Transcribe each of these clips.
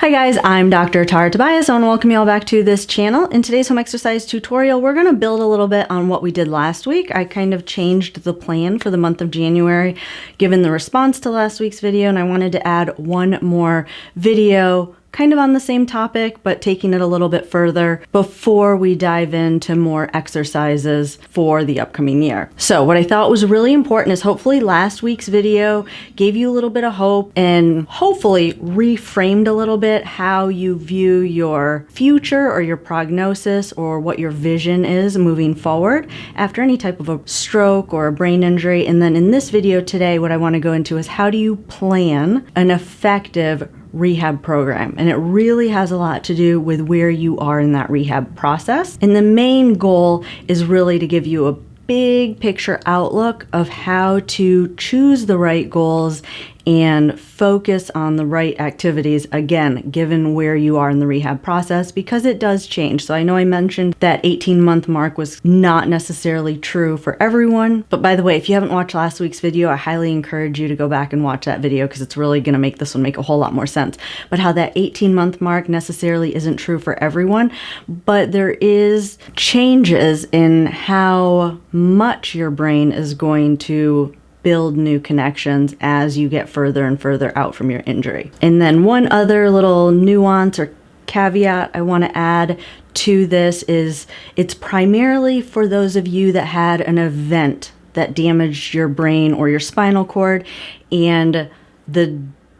Hi guys, I'm Dr. Tara Tobias. I want to welcome you all back to this channel. In today's home exercise tutorial, we're going to build a little bit on what we did last week. I kind of changed the plan for the month of January, given the response to last week's video, and I wanted to add one more video kind of on the same topic, but taking it a little bit further before we dive into more exercises for the upcoming year. So what I thought was really important is hopefully last week's video gave you a little bit of hope and hopefully reframed a little bit how you view your future or your prognosis or what your vision is moving forward after any type of a stroke or a brain injury. And then in this video today, what I want to go into is how do you plan an effective rehab program, and it really has a lot to do with where you are in that rehab process. And the main goal is really to give you a big picture outlook of how to choose the right goals and focus on the right activities, again, given where you are in the rehab process, because it does change. So I know I mentioned that 18-month mark was not necessarily true for everyone. But by the way, if you haven't watched last week's video, I highly encourage you to go back and watch that video because it's really going to make this one make a whole lot more sense. But how that 18-month mark necessarily isn't true for everyone, but there is changes in how much your brain is going to build new connections as you get further and further out from your injury. And then one other little nuance or caveat I want to add to this is it's primarily for those of you that had an event that damaged your brain or your spinal cord, and the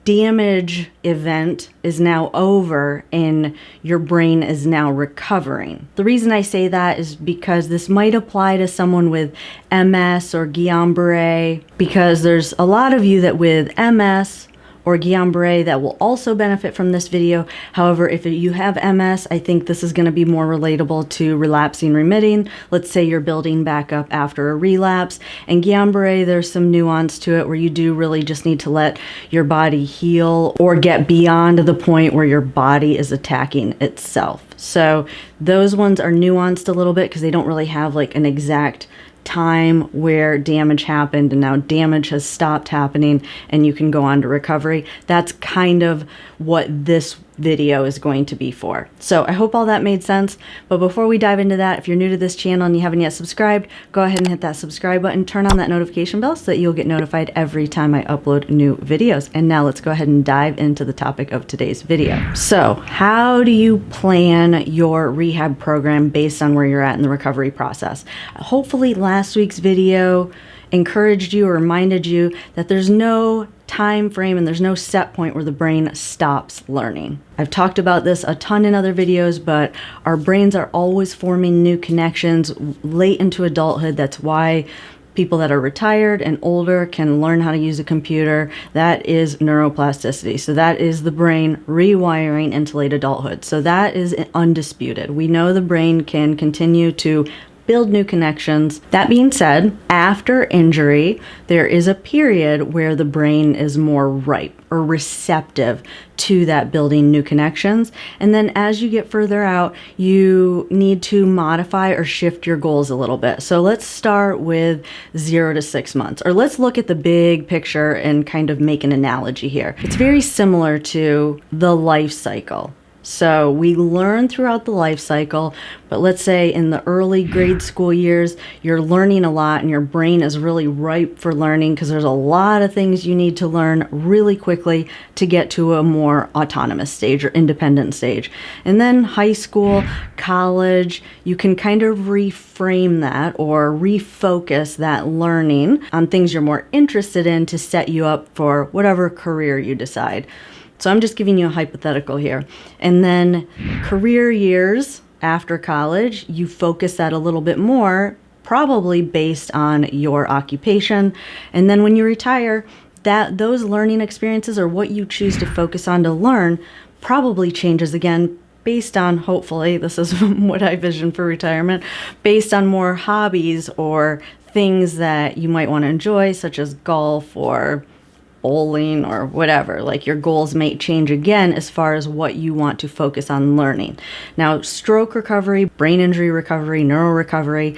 damage event is now over and your brain is now recovering. The reason I say that is because this might apply to someone with MS or Guillain-Barré, because there's a lot of you that with MS or Guillain-Barré that will also benefit from this video. However, if you have MS, I think this is going to be more relatable to relapsing remitting. Let's say you're building back up after a relapse. And Guillain-Barré, there's some nuance to it where you do really just need to let your body heal or get beyond the point where your body is attacking itself. So those ones are nuanced a little bit because they don't really have like an exact time where damage happened and now damage has stopped happening and you can go on to recovery. That's kind of what this video is going to be for. So I hope all that made sense. But before we dive into that, if you're new to this channel and you haven't yet subscribed, go ahead and hit that subscribe button, turn on that notification bell so that you'll get notified every time I upload new videos. And now let's go ahead and dive into the topic of today's video. So how do you plan your rehab program based on where you're at in the recovery process? Hopefully last week's video encouraged you or reminded you that there's no time frame and there's no set point where the brain stops learning. I've talked about this a ton in other videos, but our brains are always forming new connections late into adulthood. That's why people that are retired and older can learn how to use a computer. That is neuroplasticity. So that is the brain rewiring into late adulthood. So that is undisputed. We know the brain can continue to build new connections. That being said, after injury, there is a period where the brain is more ripe or receptive to that building new connections. And then as you get further out, you need to modify or shift your goals a little bit. So let's start with 0 to 6 months, or let's look at the big picture and kind of make an analogy here. It's very similar to the life cycle. So we learn throughout the life cycle, but let's say in the early grade school years, you're learning a lot and your brain is really ripe for learning because there's a lot of things you need to learn really quickly to get to a more autonomous stage or independent stage. And then high school, college, you can kind of reframe that or refocus that learning on things you're more interested in to set you up for whatever career you decide. So I'm just giving you a hypothetical here. And then career years after college, you focus that a little bit more, probably based on your occupation. And then when you retire, those learning experiences or what you choose to focus on to learn probably changes again based on, hopefully, this is what I vision for retirement, based on more hobbies or things that you might want to enjoy, such as golf or bowling or whatever. Like your goals may change again as far as what you want to focus on learning. Now, stroke recovery, brain injury recovery, neuro recovery,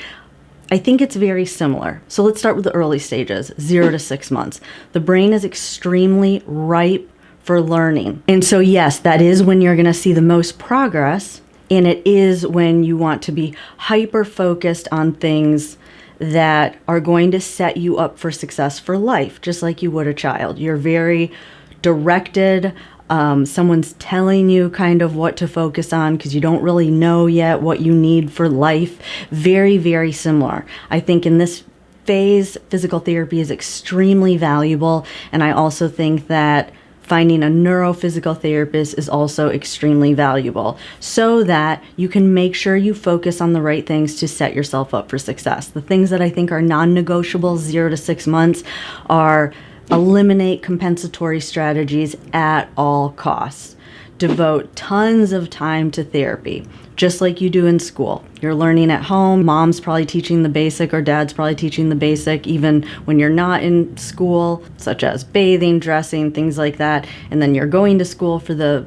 I think it's very similar. So let's start with the early stages, 0 to 6 months. The brain is extremely ripe for learning. And so, yes, that is when you're going to see the most progress. And it is when you want to be hyper focused on things that are going to set you up for success for life, just like you would a child. You're very directed. Someone's telling you kind of what to focus on because you don't really know yet what you need for life. Very, very similar. I think in this phase, physical therapy is extremely valuable. And I also think that finding a neurophysical therapist is also extremely valuable so that you can make sure you focus on the right things to set yourself up for success. The things that I think are non-negotiable 0 to 6 months are eliminate compensatory strategies at all costs. Devote tons of time to therapy, just like you do in school. You're learning at home. Mom's probably teaching the basic or dad's probably teaching the basic even when you're not in school, such as bathing, dressing, things like that. And then you're going to school for the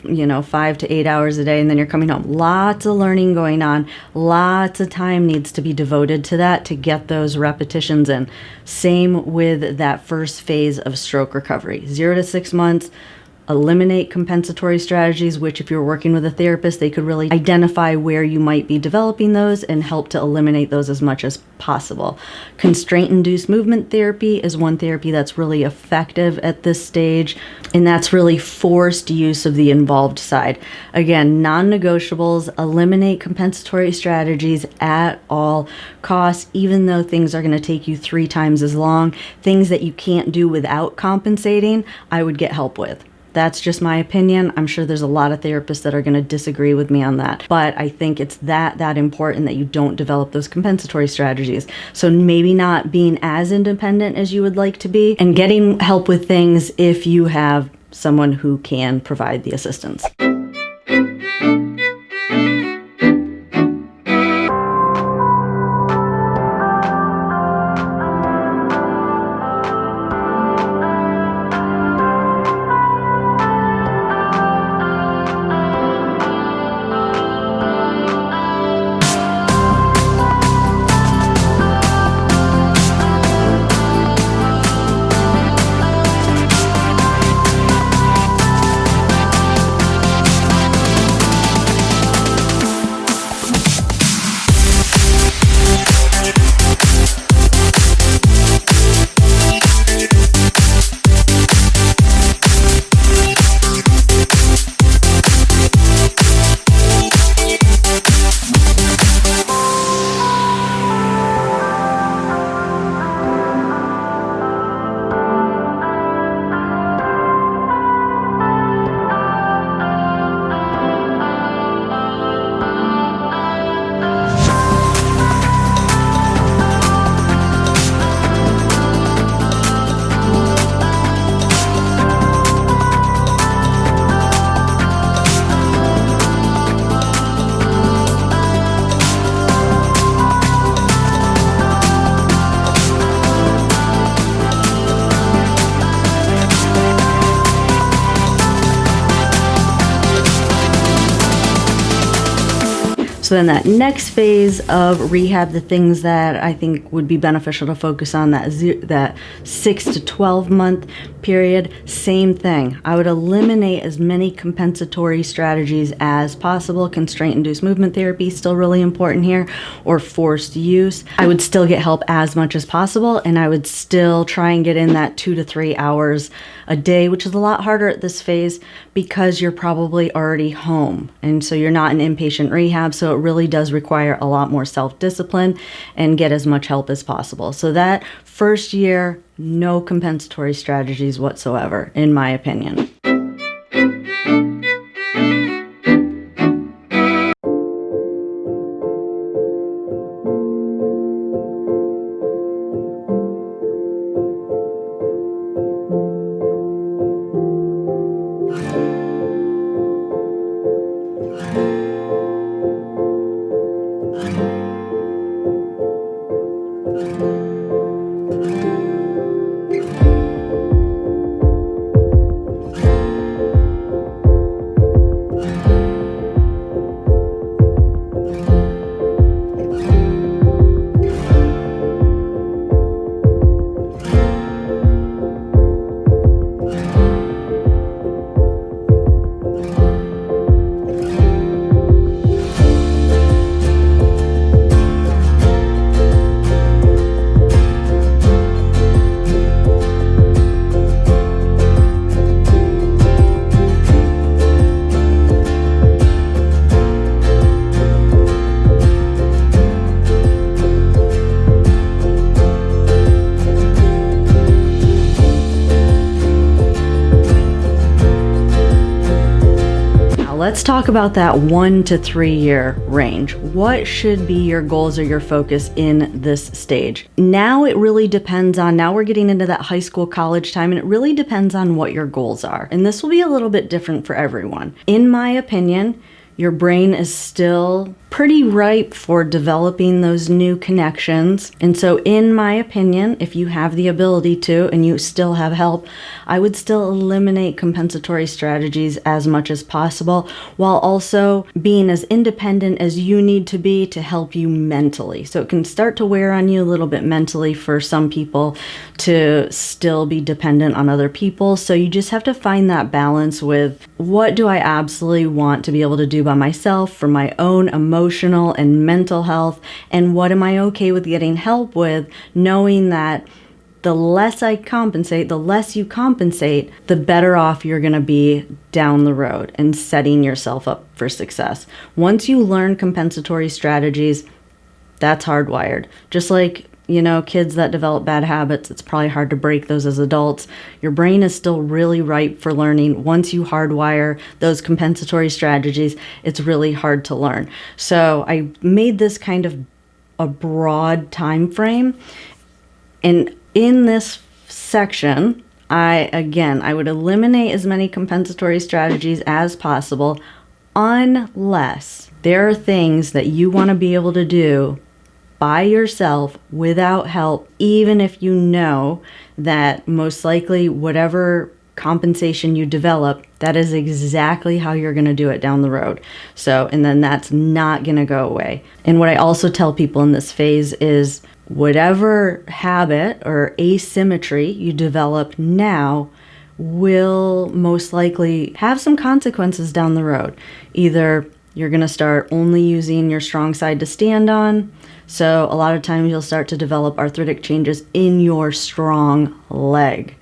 5 to 8 hours a day, and then you're coming home. Lots of learning going on. Lots of time needs to be devoted to that to get those repetitions in. Same with that first phase of stroke recovery. 0 to 6 months. Eliminate compensatory strategies, which if you're working with a therapist, they could really identify where you might be developing those and help to eliminate those as much as possible. Constraint-induced movement therapy is one therapy that's really effective at this stage, and that's really forced use of the involved side. Again, non-negotiables, eliminate compensatory strategies at all costs, even though things are going to take you 3 times as long. Things that you can't do without compensating, I would get help with. That's just my opinion. I'm sure there's a lot of therapists that are going to disagree with me on that. But I think it's that important that you don't develop those compensatory strategies. So maybe not being as independent as you would like to be and getting help with things if you have someone who can provide the assistance. So then that next phase of rehab, the things that I think would be beneficial to focus on, that 6 to 12 month period, same thing. I would eliminate as many compensatory strategies as possible. Constraint-induced movement therapy is still really important here, or forced use. I would still get help as much as possible, and I would still try and get in that 2 to 3 hours a day, which is a lot harder at this phase because you're probably already home. And so you're not in inpatient rehab, so it really does require a lot more self-discipline and get as much help as possible. So that first year, no compensatory strategies whatsoever, in my opinion. Now let's talk about that 1 to 3 year range. What should be your goals or your focus in this stage? Now it really depends on, now we're getting into that high school, college time, and it really depends on what your goals are. And this will be a little bit different for everyone. In my opinion, your brain is still pretty ripe for developing those new connections. And so in my opinion, if you have the ability to and you still have help, I would still eliminate compensatory strategies as much as possible, while also being as independent as you need to be to help you mentally. So it can start to wear on you a little bit mentally for some people to still be dependent on other people. So you just have to find that balance with, what do I absolutely want to be able to do by myself for my own emotional and mental health, and what am I okay with getting help with, knowing that the less I compensate, the less you compensate, the better off you're going to be down the road and setting yourself up for success. Once you learn compensatory strategies, that's hardwired. Just like, kids that develop bad habits, it's probably hard to break those as adults. Your brain is still really ripe for learning. Once you hardwire those compensatory strategies, it's really hard to learn. So I made this kind of a broad time frame. And in this section, I would eliminate as many compensatory strategies as possible, unless there are things that you want to be able to do by yourself without help, even if you know that most likely whatever compensation you develop, that is exactly how you're going to do it down the road. So, and then that's not going to go away. And what I also tell people in this phase is, whatever habit or asymmetry you develop now will most likely have some consequences down the road. Either you're going to start only using your strong side to stand on. So a lot of times you'll start to develop arthritic changes in your strong leg.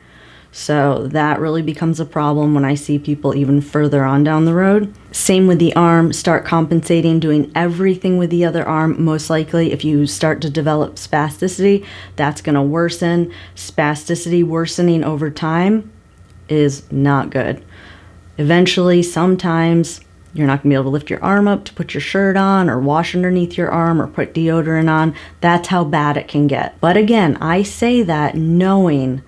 So that really becomes a problem when I see people even further on down the road. Same with the arm, start compensating, doing everything with the other arm. Most likely, if you start to develop spasticity, that's going to worsen. Spasticity worsening over time is not good. Eventually, sometimes you're not going to be able to lift your arm up to put your shirt on or wash underneath your arm or put deodorant on. That's how bad it can get. But again, I say that knowing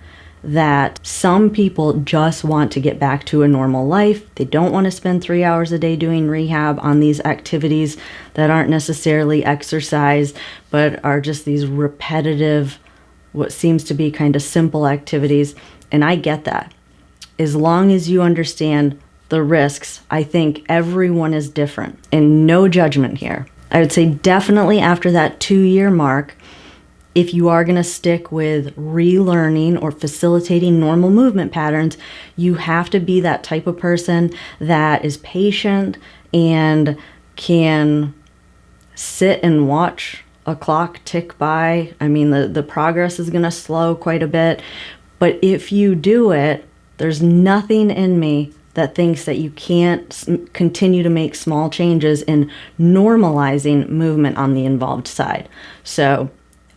that some people just want to get back to a normal life. They don't want to spend 3 hours a day doing rehab on these activities that aren't necessarily exercise, but are just these repetitive, what seems to be kind of simple activities. And I get that. As long as you understand the risks, I think everyone is different, and no judgment here. I would say definitely after that 2-year mark, if you are going to stick with relearning or facilitating normal movement patterns, you have to be that type of person that is patient and can sit and watch a clock tick by. I mean, the progress is going to slow quite a bit, but if you do it, there's nothing in me that thinks that you can't continue to make small changes in normalizing movement on the involved side. So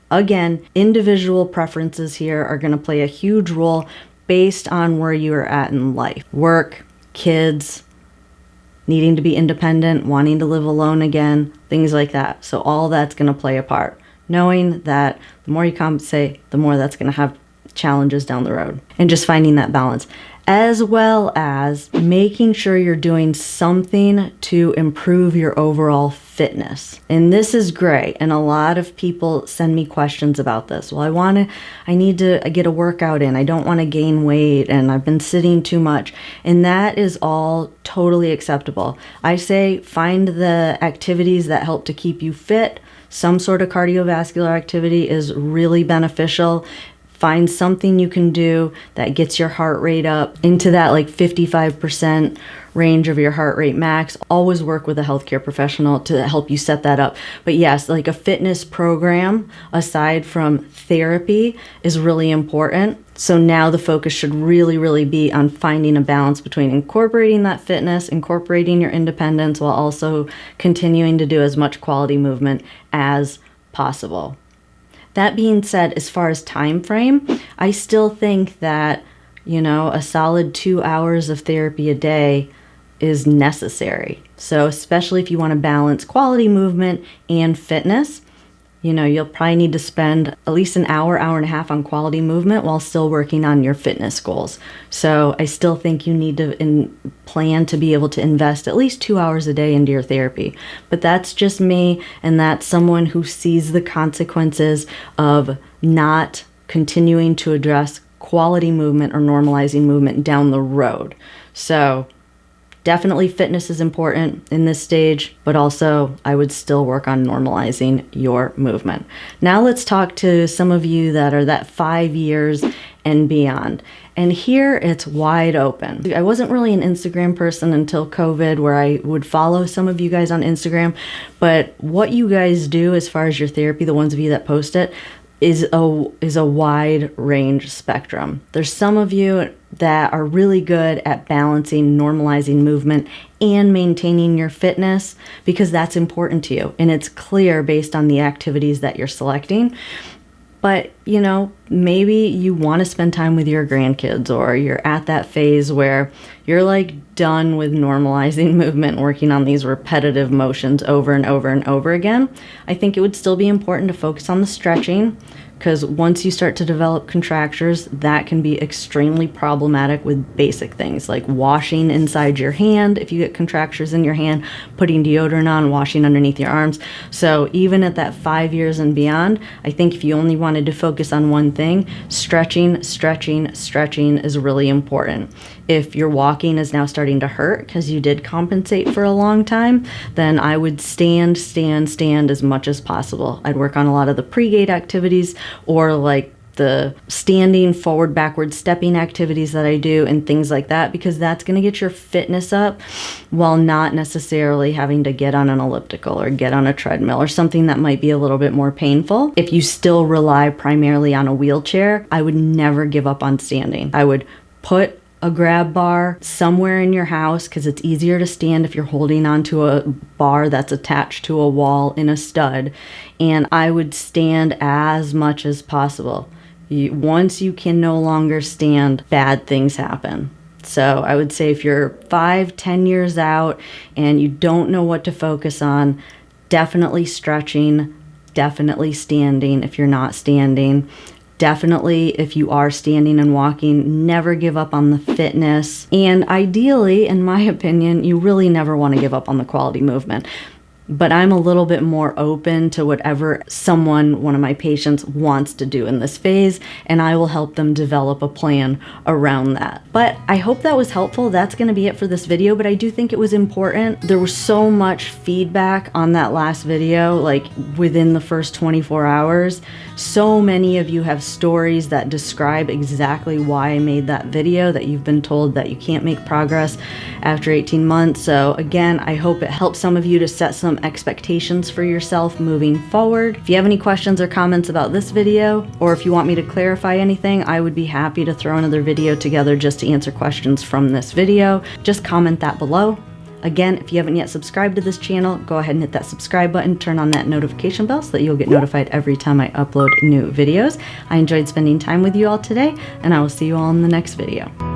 again, individual preferences here are going to play a huge role based on where you are at in life. Work, kids, needing to be independent, wanting to live alone again, things like that. So all that's going to play a part. Knowing that the more you compensate, the more that's going to have challenges down the road. And just finding that balance, as well as making sure you're doing something to improve your overall fitness. And this is great. And a lot of people send me questions about this. Well, I need to get a workout in. I don't want to gain weight and I've been sitting too much. And that is all totally acceptable. I say find the activities that help to keep you fit. Some sort of cardiovascular activity is really beneficial. Find something you can do that gets your heart rate up into that like 55% range of your heart rate max. Always work with a healthcare professional to help you set that up. But yes, like a fitness program aside from therapy is really important. So now the focus should really be on finding a balance between incorporating that fitness, incorporating your independence, while also continuing to do as much quality movement as possible. That being said, as far as time frame, I still think that, a solid 2 hours of therapy a day is necessary. So especially if you want to balance quality movement and fitness, you know, you'll probably need to spend at least an hour, hour and a half on quality movement while still working on your fitness goals. So I still think you need to plan to be able to invest at least 2 hours a day into your therapy. But that's just me, and that's someone who sees the consequences of not continuing to address quality movement or normalizing movement down the road. So definitely fitness is important in this stage, but also I would still work on normalizing your movement. Now let's talk to some of you that are that 5 years and beyond. And here it's wide open. I wasn't really an Instagram person until COVID, where I would follow some of you guys on Instagram, but what you guys do as far as your therapy, the ones of you that post it, is a wide range spectrum. There's some of you that are really good at balancing, normalizing movement and maintaining your fitness because that's important to you. And it's clear based on the activities that you're selecting. But, you know, maybe you want to spend time with your grandkids, or you're at that phase where you're like done with normalizing movement, working on these repetitive motions over and over and over again. I think it would still be important to focus on the stretching, because once you start to develop contractures, that can be extremely problematic with basic things like washing inside your hand. If you get contractures in your hand, putting deodorant on, washing underneath your arms. So even at that 5 years and beyond, I think if you only wanted to focus on one thing, stretching is really important. If your walking is now starting to hurt because you did compensate for a long time, then I would stand as much as possible. I'd work on a lot of the pre-gait activities, or like the standing, forward, backward stepping activities that I do and things like that, because that's going to get your fitness up while not necessarily having to get on an elliptical or get on a treadmill or something that might be a little bit more painful. If you still rely primarily on a wheelchair, I would never give up on standing. I would put a grab bar somewhere in your house, because it's easier to stand if you're holding onto a bar that's attached to a wall in a stud, and I would stand as much as possible. Once you can no longer stand, bad things happen. So I would say if you're 5-10 years out and you don't know what to focus on, definitely stretching, definitely standing if you're not standing. Definitely, if you are standing and walking, never give up on the fitness. And ideally, in my opinion, you really never want to give up on the quality movement. But I'm a little bit more open to whatever one of my patients wants to do in this phase, and I will help them develop a plan around that. But I hope that was helpful. That's going to be it for this video, but I do think it was important. There was so much feedback on that last video, like within the first 24 hours. So many of you have stories that describe exactly why I made that video, that you've been told that you can't make progress after 18 months. So again, I hope it helps some of you to set some expectations for yourself moving forward. If you have any questions or comments about this video, or if you want me to clarify anything, I would be happy to throw another video together just to answer questions from this video. Just comment that below. Again, if you haven't yet subscribed to this channel, go ahead and hit that subscribe button, turn on that notification bell so that you'll get notified every time I upload new videos. I enjoyed spending time with you all today, and I will see you all in the next video.